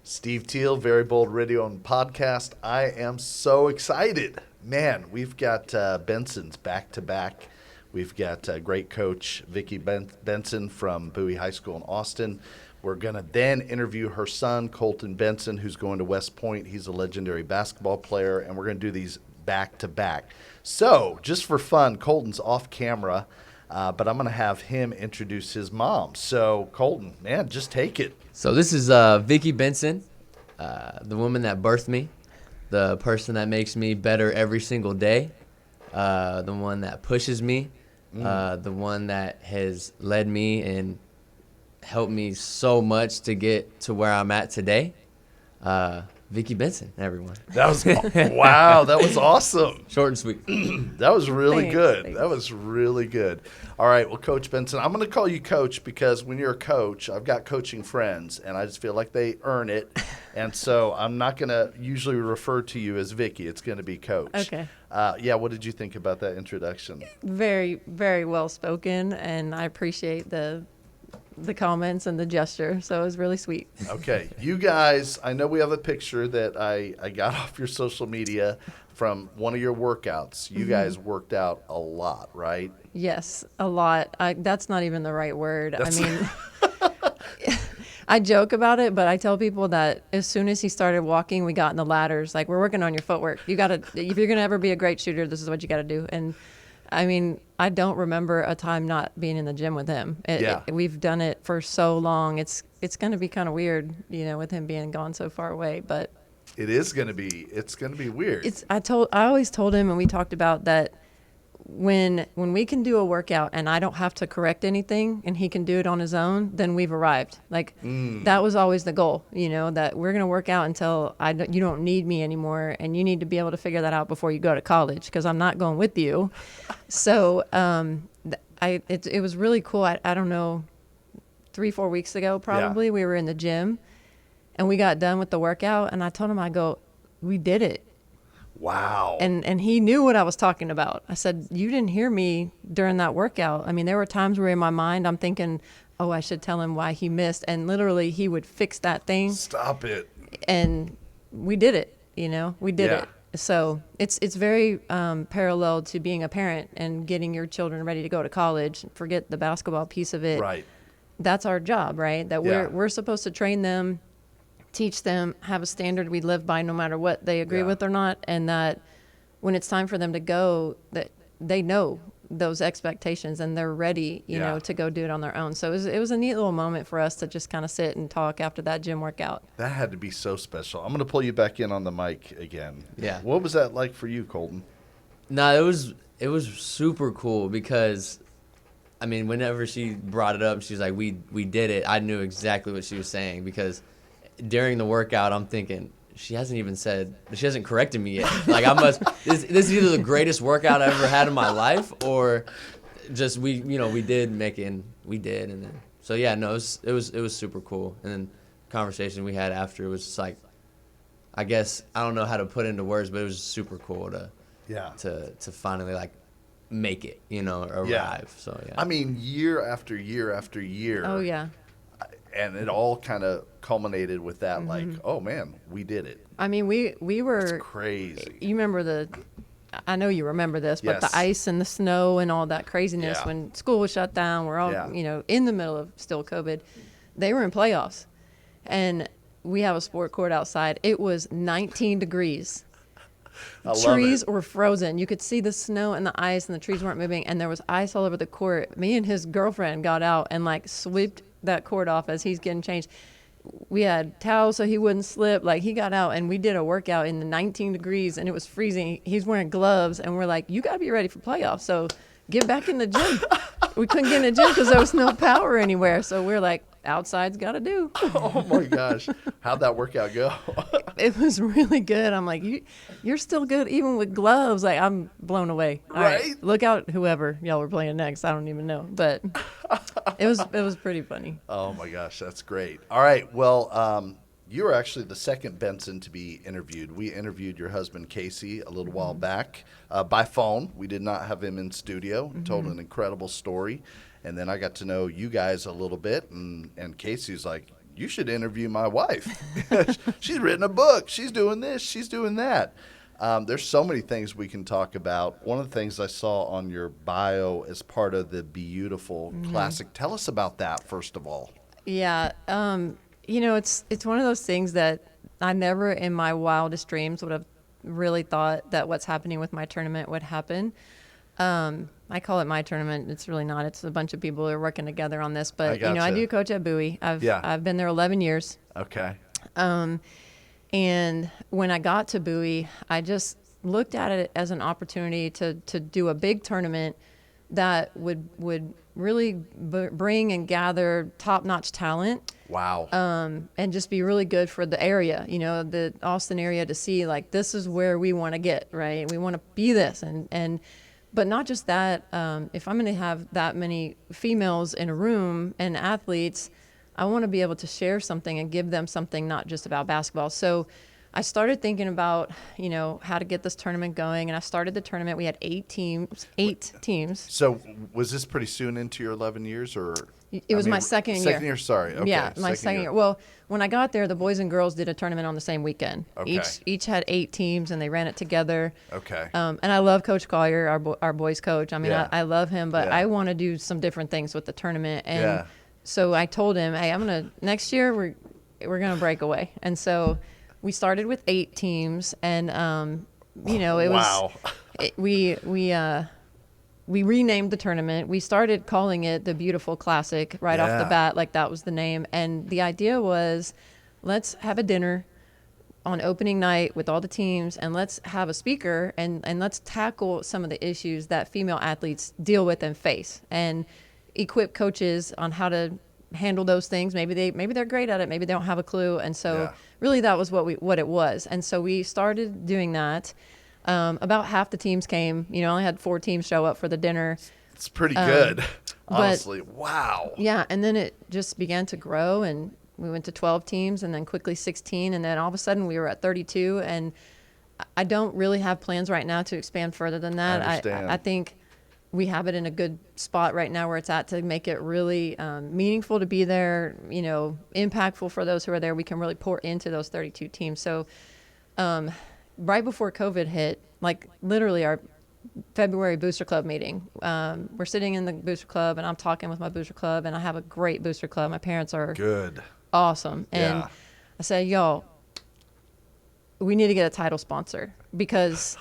Steve Teel, Very Bold Radio and Podcast. I am so excited. Man, we've got Benson's back-to-back. We've got great coach Vickie Benson from Bowie High School in Austin. We're going to then interview her son, Coleton Benson, who's going to West Point. He's a legendary basketball player, and we're going to do these back-to-back. So, just for fun, Coleton's off camera, but I'm going to have him introduce his mom. So, Coleton, man, just take it. So this is Vickie Benson, the woman that birthed me, the person that makes me better every single day, the one that pushes me, the one that has led me and helped me so much to get to where I'm at today. Vickie Benson, everyone. That was wow. That was awesome. Short and sweet. That was really good. Thanks. That was really good. All right. Well, Coach Benson, I'm going to call you Coach because when you're a coach, I've got coaching friends, and I just feel like they earn it. And so I'm not going to usually refer to you as Vickie. It's going to be Coach. Okay. Yeah. What did you think about that introduction? Very, very well spoken, and I appreciate the comments and the gesture. So it was really sweet. Okay. You guys, I know we have a picture that I got off your social media from one of your workouts. You guys worked out a lot, right? Yes, a lot. That's not even the right word. That's- I mean, I joke about it, but I tell people that as soon as he started walking, we got in the ladders. Like, we're working on your footwork. You got to, if you're going to ever be a great shooter, this is what you got to do. And I mean, I don't remember a time not being in the gym with him. We've done it for so long. It's going to be kind of weird, with him being gone so far away, but It's going to be weird. I always told him, and we talked about that when we can do a workout and I don't have to correct anything and he can do it on his own, then we've arrived. Like that was always the goal, that we're going to work out until you don't need me anymore, and you need to be able to figure that out before you go to college, because I'm not going with you. So it was really cool. I don't know, 3-4 weeks ago probably, we were in the gym and we got done with the workout, and I told him, I go, we did it. Wow. And he knew what I was talking about. I said, you didn't hear me during that workout. I mean, there were times where in my mind I'm thinking, oh, I should tell him why he missed. And literally he would fix that thing. Stop it. And we did it, we did Yeah. it. So it's very parallel to being a parent and getting your children ready to go to college. Forget the basketball piece of it. Right. That's our job, right? That we're supposed to train them, teach them, have a standard we live by no matter what they agree with or not, and that when it's time for them to go, that they know those expectations and they're ready, to go do it on their own. So it was a neat little moment for us to just kind of sit and talk after that gym workout. That had to be so special. I'm going to pull you back in on the mic again. Yeah. What was that like for you, Coleton? No, it was super cool because, I mean, whenever she brought it up, she's like, we did it. I knew exactly what she was saying, because during the workout, I'm thinking, she hasn't corrected me yet. Like, this is either the greatest workout I ever had in my life, or just we did. And then, so yeah, no, it was super cool. And then the conversation we had after was just like, I guess, I don't know how to put it into words, but it was super cool to finally like make it, arrive. Yeah. So yeah. I mean, year after year after year. Oh, yeah. And it all kind of culminated with that, like, oh, man, we did it. I mean, we were... It's crazy. You remember I know you remember this, but Yes. the ice and the snow and all that craziness when school was shut down, we're all, in the middle of still COVID. They were in playoffs. And we have a sport court outside. It was 19 degrees. I love Trees it. were frozen. You could see the snow and the ice, and the trees weren't moving, and there was ice all over the court. Me and his girlfriend got out and like swept that court off as he's getting changed. We had towels so he wouldn't slip. Like, he got out and we did a workout in the 19 degrees and it was freezing. He's wearing gloves and we're like, you got to be ready for playoffs. So get back in the gym. We couldn't get in the gym because there was no power anywhere. So we're like, outside's got to do. Oh, my gosh. How'd that workout go? It was really good. I'm like, you're still good even with gloves. Like, I'm blown away. All Right? Look out, whoever y'all were playing next. I don't even know. But it was pretty funny. Oh, my gosh. That's great. All right. Well, you were actually the second Benson to be interviewed. We interviewed your husband, Casey, a little while back by phone. We did not have him in studio. Told an incredible story. And then I got to know you guys a little bit. And Casey's like, you should interview my wife. She's written a book. She's doing this. She's doing that. There's so many things we can talk about. One of the things I saw on your bio as part of the Beyoutiful Classic. Tell us about that, first of all. Yeah. It's one of those things that I never in my wildest dreams would have really thought that what's happening with my tournament would happen. I call it my tournament. It's really not. It's a bunch of people who are working together on this. But, I do coach at Bowie. I've been there 11 years. Okay. And when I got to Bowie, I just looked at it as an opportunity to do a big tournament that would really bring and gather top-notch talent. Wow. And just be really good for the area, the Austin area, to see like, this is where we want to get, right? We want to be this. But not just that, if I'm going to have that many females in a room and athletes, I want to be able to share something and give them something, not just about basketball. So I started thinking about, how to get this tournament going, and I started the tournament. We had 8 teams. So was this pretty soon into your 11 years, or? It was my second year. Second year, sorry. Okay. Yeah, my second year. Well, when I got there, the boys and girls did a tournament on the same weekend. Okay. Each had 8 teams, and they ran it together. Okay. And I love Coach Collier, our boys coach. I mean, Yeah. I love him, but Yeah. I want to do some different things with the tournament. And so I told him, hey, next year we're gonna break away. And so we started with 8 teams, and it wow. was we renamed the tournament. We started calling it the Beyoutiful Classic right off the bat, like that was the name. And the idea was, let's have a dinner on opening night with all the teams, and let's have a speaker, and let's tackle some of the issues that female athletes deal with and face, and equip coaches on how to handle those things. Maybe they're great at it, maybe they don't have a clue. And so really that was what it was. And so we started doing that. About half the teams came. I only had 4 teams show up for the dinner. It's pretty good, honestly. Wow. Yeah, and then it just began to grow, and we went to 12 teams, and then quickly 16, and then all of a sudden we were at 32. And I don't really have plans right now to expand further than that. I understand. I think we have it in a good spot right now where it's at, to make it really meaningful to be there, impactful for those who are there. We can really pour into those 32 teams. So right before COVID hit, like literally our February booster club meeting, we're sitting in the booster club, and I'm talking with my booster club, and I have a great booster club. My parents are good, awesome. And I said, y'all, we need to get a title sponsor, because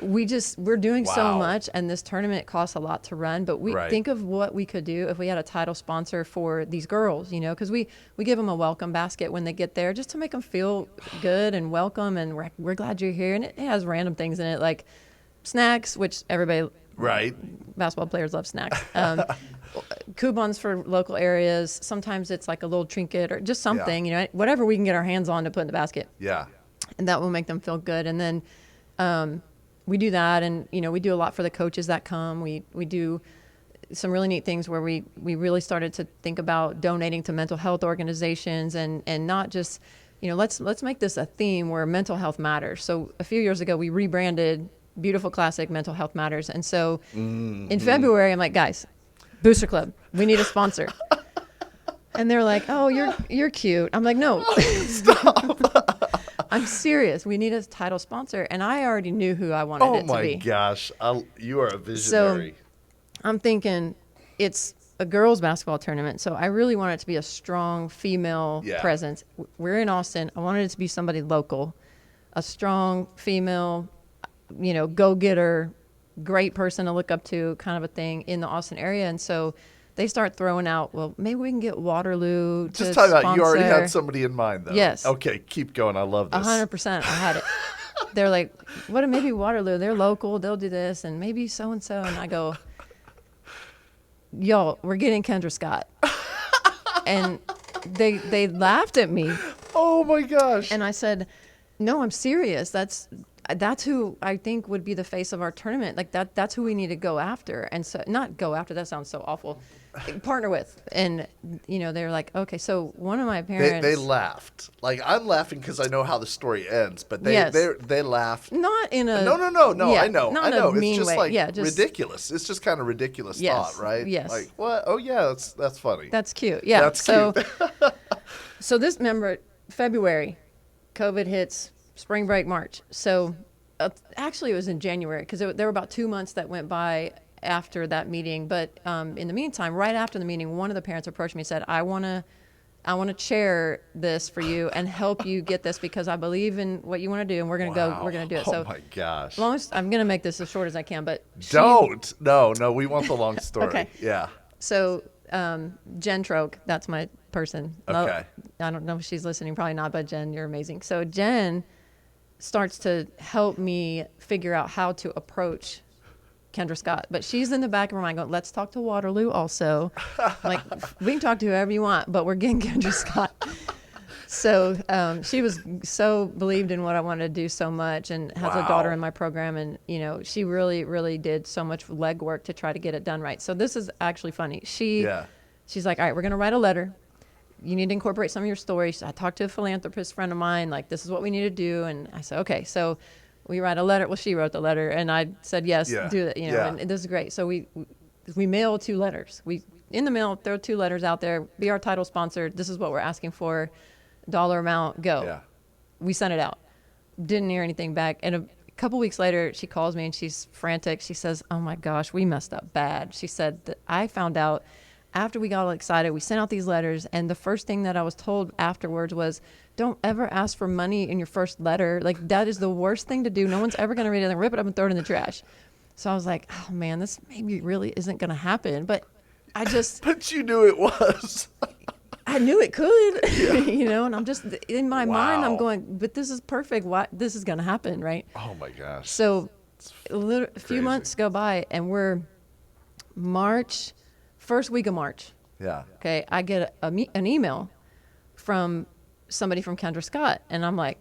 we're doing so much, and this tournament costs a lot to run, but we think of what we could do if we had a title sponsor for these girls, because we give them a welcome basket when they get there, just to make them feel good and welcome, and we're glad you're here. And it has random things in it, like snacks, which everybody, basketball players love snacks, coupons for local areas. Sometimes it's like a little trinket or just something, whatever we can get our hands on to put in the basket. Yeah. And that will make them feel good. And then we do that, and we do a lot for the coaches that come. We do some really neat things where we really started to think about donating to mental health organizations, and not just, let's make this a theme where mental health matters. So a few years ago we rebranded Beyoutiful Classic Mental Health Matters. And so in February I'm like, guys, Booster Club, we need a sponsor. And they're like, oh, you're cute. I'm like, no. Stop. I'm serious. We need a title sponsor. And I already knew who I wanted it to be. Oh my gosh. You are a visionary. So I'm thinking it's a girls basketball tournament. So I really want it to be a strong female presence. We're in Austin. I wanted it to be somebody local, a strong female, go-getter, great person to look up to, kind of a thing in the Austin area. And so they start throwing out, well, maybe we can get Waterloo to Just talk about, sponsor. you already had somebody in mind, though. Yes. Okay, keep going. I love this. 100%. I had it. They're like, what? Maybe Waterloo. They're local. They'll do this, and maybe so-and-so. And I go, y'all, we're getting Kendra Scott. And they laughed at me. Oh, my gosh. And I said, no, I'm serious. That's who I think would be the face of our tournament. Like that's who we need to go after. And so, not go after, that sounds so awful. partner with. And, they're like, okay, so one of my parents. They laughed. Like, I'm laughing because I know how the story ends, but they Yes. they laughed. Not in a. No. Yeah, I know. not I in a know. It's mean just way. like Yeah, just, ridiculous. It's just kind of ridiculous Yes, thought, right? yes. Like, what? Oh yeah, that's funny. That's cute. Yeah. That's cute. So this, remember, February, COVID hits, spring break, March. So actually it was in January because there were about 2 months that went by after that meeting. But in the meantime, right after the meeting, one of the parents approached me and said, I want to chair this for you and help you get this because I believe in what you want to do and we're going to Wow. go, we're going to do it. Oh So my gosh. I'm going to make this as short as I can, but Don't. No, we want the long story. Okay. Yeah. So Jen Troke, that's my person. Okay. I don't know if she's listening, probably not, but Jen, you're amazing. So Jen starts to help me figure out how to approach Kendra Scott. But she's in the back of her mind going, let's talk to Waterloo also. Like, we can talk to whoever you want, but we're getting Kendra Scott. So she was so believed in what I wanted to do so much and has a daughter in my program. And, she really, really did so much legwork to try to get it done right. So this is actually funny. She's like, all right, we're going to write a letter. You need to incorporate some of your stories. I talked to a philanthropist friend of mine, like, this is what we need to do. And I said, okay, so we write a letter. Well, she wrote the letter and I said, yes, do it, and this is great. So we mail 2 letters. We, in the mail, throw 2 letters out there, be our title sponsor. This is what we're asking for. Dollar amount, go. Yeah. We sent it out. Didn't hear anything back. And a couple weeks later, she calls me and she's frantic. She says, oh my gosh, we messed up bad. She said that I found out after we got all excited, we sent out these letters. And the first thing that I was told afterwards was, don't ever ask for money in your first letter. Like, that is the worst thing to do. No one's ever going to read it and rip it up and throw it in the trash. So I was like, oh man, this maybe really isn't going to happen. But I just. But you knew it was. I knew it could, and I'm just, in my mind, I'm Wow. going, but this is perfect. Why this is going to happen, right? Oh my gosh. So a few crazy. months go by and we're March, first week of March. Yeah. Okay. I get an email from somebody from Kendra Scott and I'm like,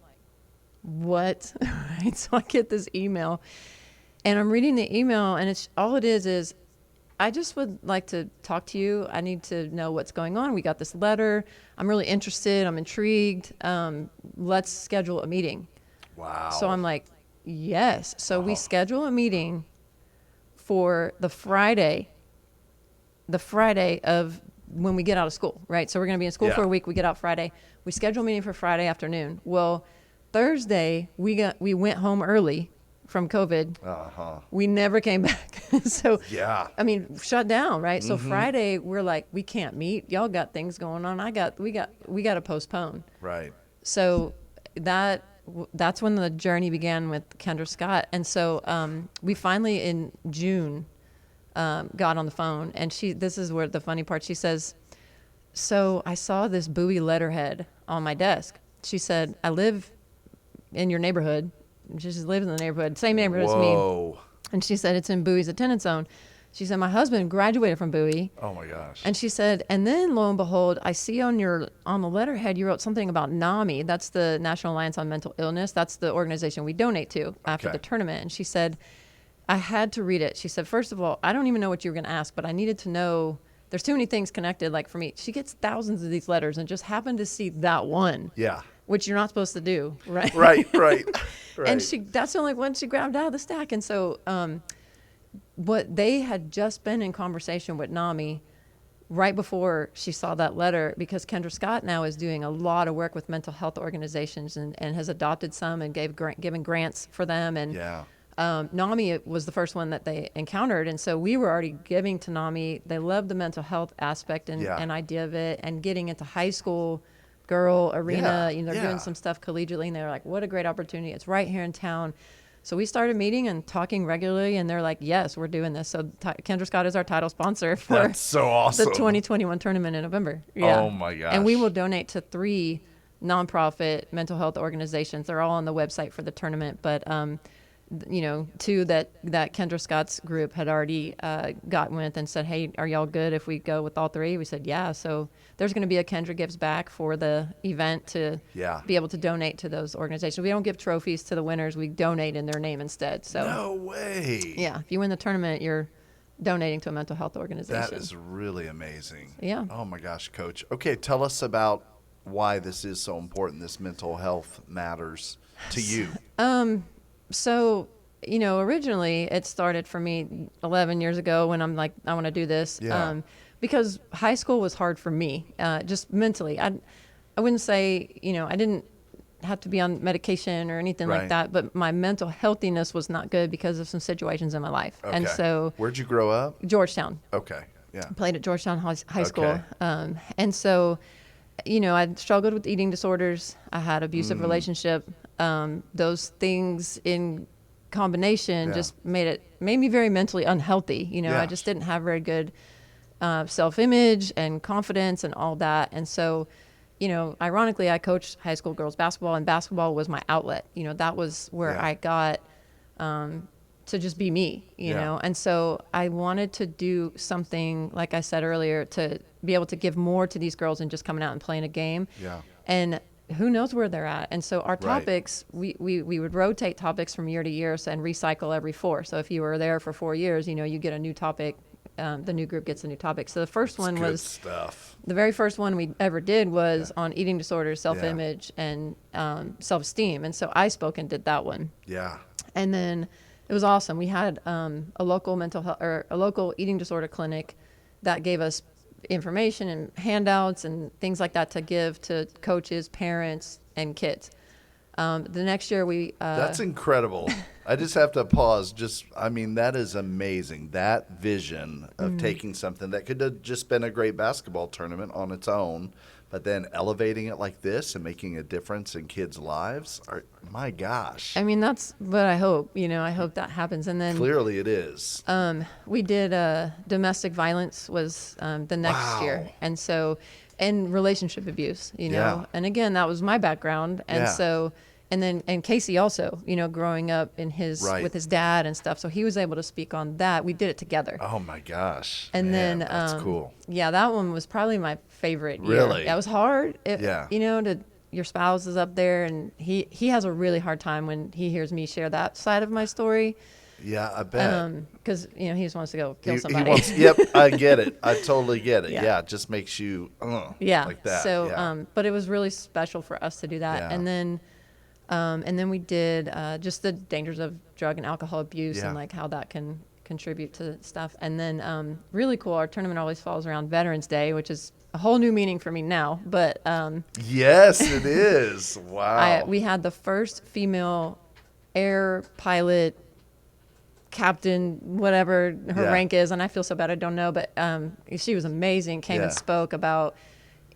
what? Right. So I get this email and I'm reading the email and it's all it is I just would like to talk to you. I need to know what's going on. We got this letter. I'm really interested. I'm intrigued. Let's schedule a meeting. Wow. So I'm like, yes. So we schedule a meeting for the Friday of when we get out of school, right? So we're going to be in school for a week. We get out Friday. We schedule a meeting for Friday afternoon. Well, Thursday we went home early from COVID. We never came back. So, I mean, shut down, right? So Friday we're like, we can't meet. Y'all got things going on. We got to postpone. Right. So that's when the journey began with Kendra Scott. And so we finally in June got on the phone and this is where the funny part, she says, so I saw this Bowie letterhead on my desk. She said, I live in your neighborhood. She just lives in the neighborhood, same neighborhood as me. And she said, it's in Bowie's attendance zone. She said, my husband graduated from Bowie. Oh my gosh. And she said, and then lo and behold, I see on the letterhead, you wrote something about NAMI. That's the National Alliance on Mental Illness. That's the organization we donate to after the tournament. And she said, I had to read it. She said, first of all, I don't even know what you were going to ask, but I needed to know, there's too many things connected. Like for me, she gets thousands of these letters and just happened to see that one. Yeah. Which you're not supposed to do, right? Right. And that's the only one she grabbed out of the stack. And so what they had just been in conversation with NAMI right before she saw that letter, because Kendra Scott now is doing a lot of work with mental health organizations and has adopted some and given grants for them. And NAMI was the first one that they encountered. And so we were already giving to NAMI. They loved the mental health aspect and idea of it and getting into high school girl arena. They're doing some stuff collegiately and they were like, what a great opportunity. It's right here in town. So we started meeting and talking regularly and they're like, yes, we're doing this. So Kendra Scott is our title sponsor for That's so awesome. the 2021 tournament in November. Oh my gosh. And we will donate to 3 nonprofit mental health organizations. They're all on the website for the tournament, but 2 that Kendra Scott's group had already gotten with and said, hey, are y'all good if we go with all 3? We said, yeah. So there's going to be a Kendra Gives Back for the event to be able to donate to those organizations. We don't give trophies to the winners. We donate in their name instead. So no way. Yeah. If you win the tournament, you're donating to a mental health organization. That is really amazing. Yeah. Oh my gosh, Coach. Okay, tell us about why this is so important, this mental health matters to you. So, originally it started for me 11 years ago when I'm like, I want to do this. Yeah. Because high school was hard for me, just mentally. I wouldn't say, I didn't have to be on medication or anything Right. like that, but my mental healthiness was not good because of some situations in my life. Okay. And so Where'd you grow up? Georgetown. Okay. Yeah. Played at Georgetown High School. Okay. And so, I struggled with eating disorders. I had abusive relationship. Those things in combination Yeah. just made me very mentally unhealthy. Yeah. I just didn't have very good self-image and confidence and all that. And so, ironically, I coached high school girls basketball, and basketball was my outlet. That was where Yeah. I got to just be me, you know? And so I wanted to do something, like I said earlier, to be able to give more to these girls than just coming out and playing a game. Yeah. And who knows where they're at. And so our Right. topics, we would rotate topics from year to year and recycle every 4. So if you were there for 4 years, you get a new topic. The new group gets a new topic. So the first one Good was stuff. the very first one we ever did was on eating disorders, self-image, and self-esteem. And so I spoke and did that one. Yeah. And then it was awesome. We had a local mental health or a local eating disorder clinic that gave us information and handouts and things like that to give to coaches, parents, and kids. The next year we That's incredible. I just have to pause. That is amazing. That vision of taking something that could have just been a great basketball tournament on its own, but then elevating it like this and making a difference in kids' lives. My gosh. that's what I hope. I hope that happens. And then Clearly it is. we did domestic violence was the next Wow. year. And so, and relationship abuse, Yeah. and again, that was my background. And Yeah. so, and Casey also, growing up in Right. with his dad and stuff. So he was able to speak on that. We did it together. Oh my gosh. And Man, then, that's cool. Yeah, that one was probably my favorite year. Really? That was hard. Yeah. Your spouse is up there and he has a really hard time when he hears me share that side of my story. Yeah, I bet. Because, he just wants to go kill He somebody. wants, yep, I get it. I totally get it. Yeah. Yeah, it just makes you Yeah. like that. So, yeah. but it was really special for us to do that. Yeah. And then we did just the dangers of drug and alcohol abuse Yeah. and like how that can contribute to stuff. And then really cool, our tournament always falls around Veterans Day, which is a whole new meaning for me now. But Yes, it is. Wow. we had the first female air pilot captain, whatever her Yeah. rank is, and I feel so bad I don't know, but she was amazing, came Yeah. and spoke about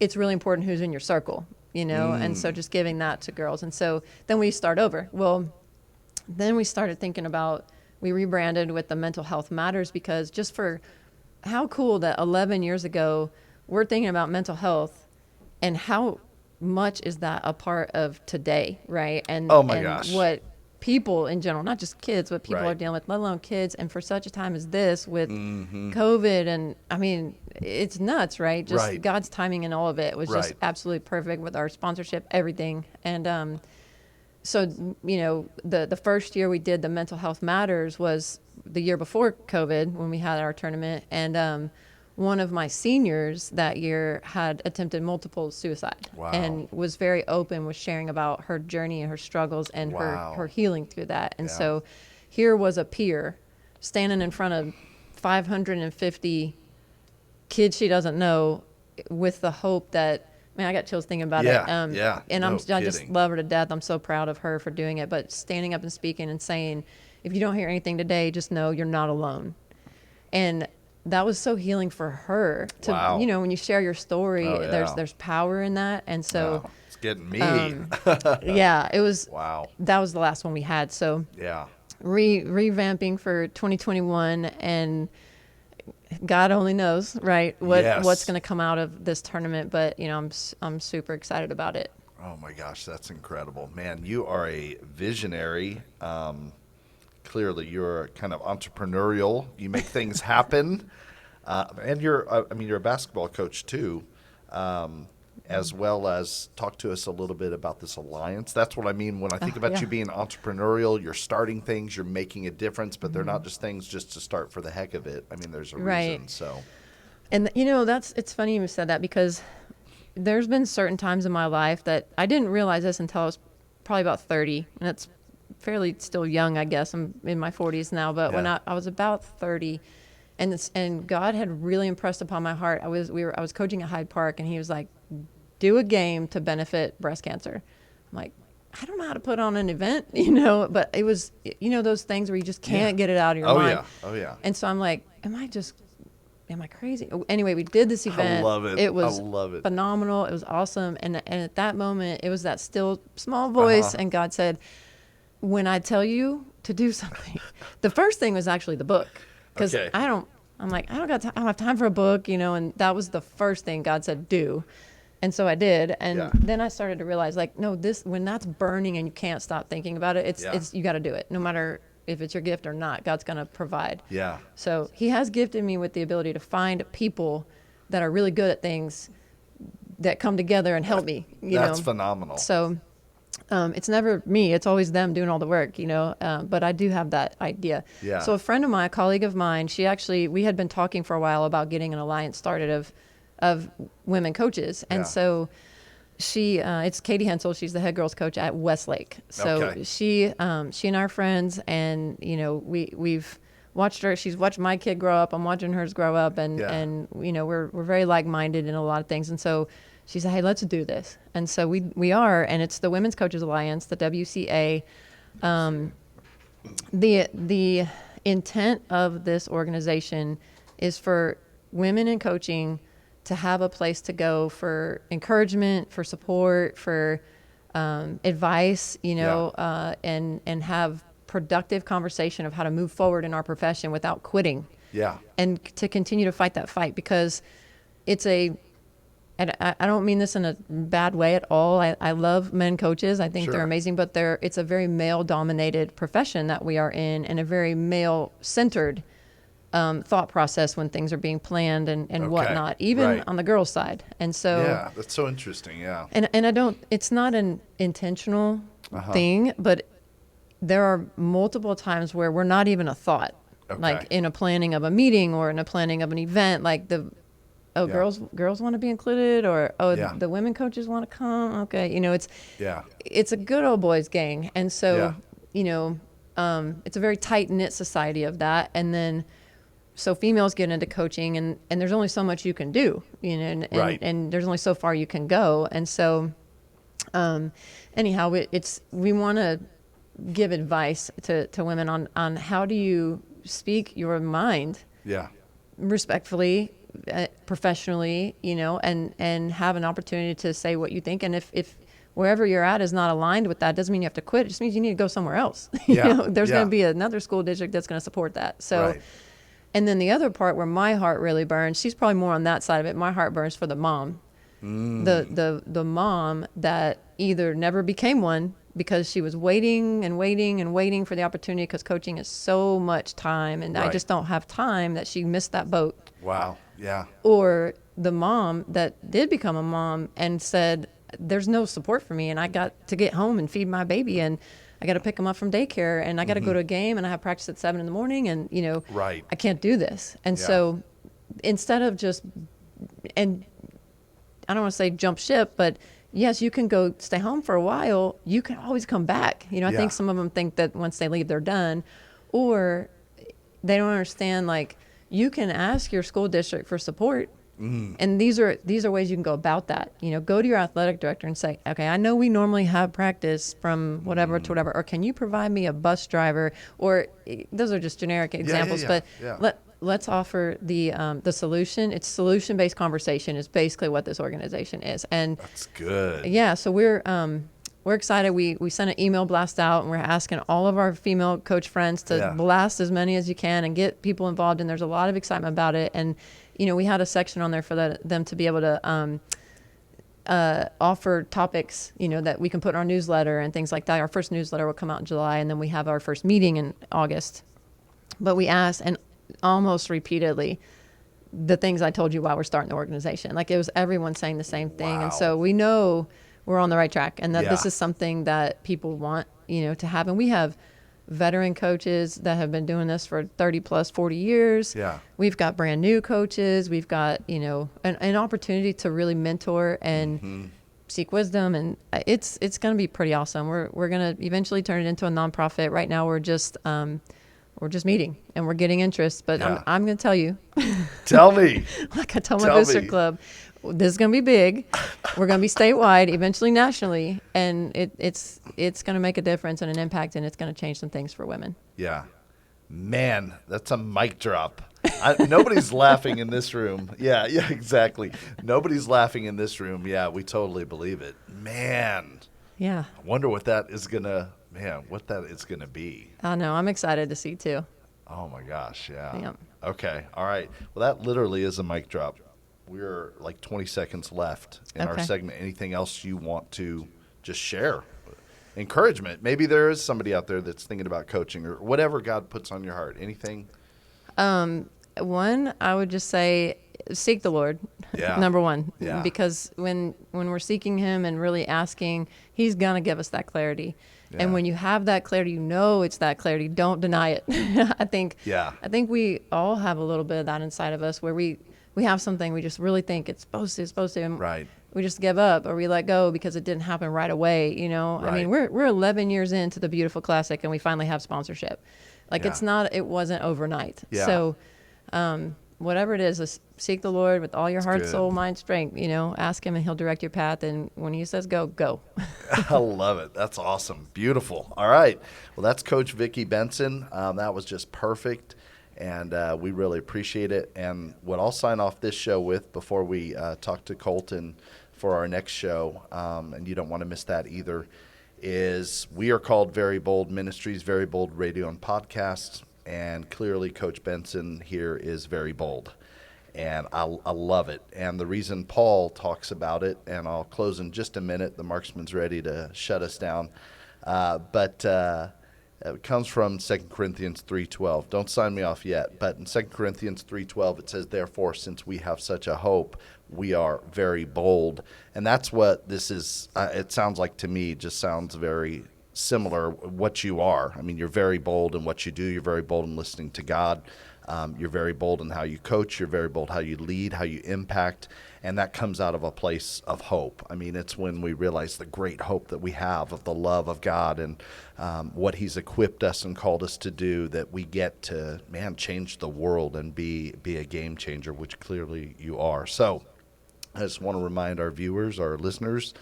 it's really important who's in your circle, and Mm. so just giving that to girls. And so then we start over. Well, then we started thinking about, we rebranded with the Mental Health Matters, because just for how cool that 11 years ago we're thinking about mental health, and how much is that a part of today, right? And Oh my and gosh. what people in general, not just kids, but people Right. are dealing with, let alone kids. And for such a time as this with Mm-hmm. COVID, and it's nuts, right? Just Right. God's timing in all of it was just Right. absolutely perfect with our sponsorship, everything. And so, the first year we did the Mental Health Matters was the year before COVID when we had our tournament. And one of my seniors that year had attempted multiple suicide. Wow. And was very open with sharing about her journey and her struggles and Wow. her healing through that. And Yeah. so here was a peer standing in front of 550 kids she doesn't know, with the hope that, man, I got chills thinking about it. Yeah, yeah, And no I just kidding. love her to death. I'm so proud of her for doing it. But standing up and speaking and saying, if you don't hear anything today, just know you're not alone. And that was so healing for her to, Wow. when you share your story, Oh, yeah. there's power in that. And so, Wow. It's getting me. yeah, it was, Wow. that was the last one we had. So Yeah. revamping for 2021, and God only knows, right, Yes. what's going to come out of this tournament. But, I'm super excited about it. Oh my gosh, that's incredible. Man, you are a visionary. Clearly, you're kind of entrepreneurial. You make things happen. And you're a basketball coach too. as well as talk to us a little bit about this alliance. That's what I mean when I think about yeah. you being entrepreneurial. You're starting things, you're making a difference, but they're not just things just to start for the heck of it. I mean, there's a Right. reason. So, And it's funny you said that, because there's been certain times in my life that I didn't realize this until I was probably about 30, and it's fairly still young, I guess. I'm in my 40s now, but when Yeah. I was about 30, and God had really impressed upon my heart. I was coaching at Hyde Park, and He was like, do a game to benefit breast cancer. I'm like, I don't know how to put on an event, but it was, those things where you just can't get it out of your mind. Oh yeah. And so I'm like, am I crazy? Anyway, we did this event. love it. It was I love it. phenomenal. It was awesome. And at that moment, it was that still small voice. And God said, when I tell you to do something, the first thing was actually the book. Because Okay. I don't have time for a book, and that was the first thing God said, do. And so I did. And then I started to realize, like, no, when that's burning and you can't stop thinking about it, it's you got to do it. No matter if it's your gift or not, God's going to provide. Yeah. So He has gifted me with the ability to find people that are really good at things that come together and help me. That's phenomenal. So it's never me. It's always them doing all the work, but I do have that idea. Yeah. So a friend of mine, a colleague of mine, we had been talking for a while about getting an alliance started of women coaches. And so it's Katie Hensel. She's the head girls coach at Westlake. So Okay. she and our friends, and we've watched her. She's watched my kid grow up. I'm watching hers grow up, and we're very like-minded in a lot of things. And so she said, hey, let's do this. And so we are, and it's the Women's Coaches Alliance, the WCA. The intent of this organization is for women in coaching to have a place to go for encouragement, for support, for advice, and have productive conversation of how to move forward in our profession without quitting. Yeah. And to continue to fight that fight, because and I don't mean this in a bad way at all. I love men coaches. I think Sure. they're amazing, but it's a very male-dominated profession that we are in, and a very male-centered thought process when things are being planned and whatnot, even on the girls' side. And so, yeah, that's so interesting. Yeah. and it's not an intentional thing, but there are multiple times where we're not even a thought, like in a planning of a meeting or in a planning of an event, like girls want to be included, or the women coaches want to come. Okay. It's a good old boys gang. And so, it's a very tight knit society of that. And then, so females get into coaching, and there's only so much you can do, and there's only so far you can go. And so, anyhow, we want to give advice to women on how do you speak your mind, respectfully, professionally, and have an opportunity to say what you think. And if wherever you're at is not aligned with that, doesn't mean you have to quit. It just means you need to go somewhere else. There's going to be another school district that's going to support that. So, and then the other part where my heart really burns, she's probably more on that side of it. My heart burns for the mom, the mom that either never became one because she was waiting and waiting and waiting for the opportunity, because coaching is so much time, and I just don't have time, that she missed that boat. Wow. Yeah. Or the mom that did become a mom and said, there's no support for me, and I got to get home and feed my baby, and I got to pick him up from daycare, and I got to go to a game, and I have practice at 7 a.m, and I can't do this. And so instead of and I don't want to say jump ship, but yes, you can go stay home for a while. You can always come back. I think some of them think that once they leave, they're done, or they don't understand, like, you can ask your school district for support. And these are ways you can go about that. Go to your athletic director and say, okay, I know we normally have practice from whatever to whatever, or can you provide me a bus driver? Or those are just generic examples, but let's offer the solution. It's solution-based conversation is basically what this organization is. And that's good. Yeah, so we're excited. We sent an email blast out, and we're asking all of our female coach friends to blast as many as you can and get people involved. And there's a lot of excitement about it. And we had a section on there for them to be able to offer topics, that we can put in our newsletter and things like that. Our first newsletter will come out in July, and then we have our first meeting in August. But we asked, and almost repeatedly, the things I told you while we're starting the organization. Like, it was everyone saying the same thing. Wow. And so we know we're on the right track, and that Yeah. this is something that people want, to have. And we have veteran coaches that have been doing this for 30 plus 40 years. Yeah. We've got brand new coaches. We've got, an opportunity to really mentor and seek wisdom. And it's going to be pretty awesome. We're going to eventually turn it into a nonprofit. Right now we're just meeting and we're getting interest, but Yeah. I'm going to tell you, Tell me. like I told my Tell booster me. club, this is going to be big. We're going to be statewide, eventually nationally, and it's going to make a difference and an impact, and it's going to change some things for women. Yeah. Man, that's a mic drop. Nobody's laughing in this room. Yeah, exactly. Nobody's laughing in this room. Yeah, we totally believe it. Man, Yeah, I wonder what that is going to be. I know. I'm excited to see too. Oh my gosh, yeah. Yeah. Okay, all right. Well, that literally is a mic drop. We're like 20 seconds left in our Okay. segment. Anything else you want to just share? Encouragement. Maybe there is somebody out there that's thinking about coaching or whatever God puts on your heart. Anything? One, I would just say, seek the Lord. Yeah. Number one. Yeah. Because when we're seeking Him and really asking, He's gonna give us that clarity. Yeah. And when you have that clarity, it's that clarity. Don't deny it. I think we all have a little bit of that inside of us, where we have something we just really think it's supposed to, and Right. we just give up or we let go because it didn't happen right away. I mean, Right. we're 11 years into the Beyoutiful Classic, and we finally have sponsorship. Like, Yeah. it wasn't overnight. Yeah. So whatever it is, seek the Lord with all your heart, good. soul, mind, strength. Ask Him, and He'll direct your path. And when He says go, go. I love it. That's awesome. Beautiful. All right. Well, that's Coach Vickie Benson. That was just perfect, and we really appreciate it. And what I'll sign off this show with before we talk to Coleton for our next show, and you don't want to miss that either, is we are called Very Bold Ministries, Very Bold Radio and Podcasts, and clearly Coach Benson here is very bold. And I love it. And the reason Paul talks about it, and I'll close in just a minute, the marksman's ready to shut us down, but it comes from 2 Corinthians 3:12. Don't sign me off yet, but in 2 Corinthians 3:12 it says, therefore, since we have such a hope, we are very bold. And that's what this is. It sounds like to me, just sounds very similar what you are. I mean, you're very bold in what you do. You're very bold in listening to God. You're very bold in how you coach. You're very bold how you lead, how you impact, and that comes out of a place of hope. I mean, it's when we realize the great hope that we have of the love of God and what He's equipped us and called us to do, that we get to, change the world and be a game changer, which clearly you are. So I just want to remind our viewers, our listeners,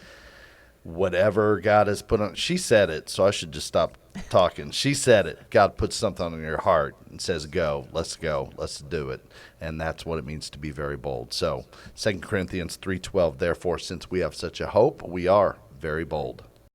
whatever God has put on, she said it, so I should just stop talking. She said it. God puts something on your heart and says, go, let's do it. And that's what it means to be very bold. So 2 Corinthians 3:12, therefore, since we have such a hope, we are very bold.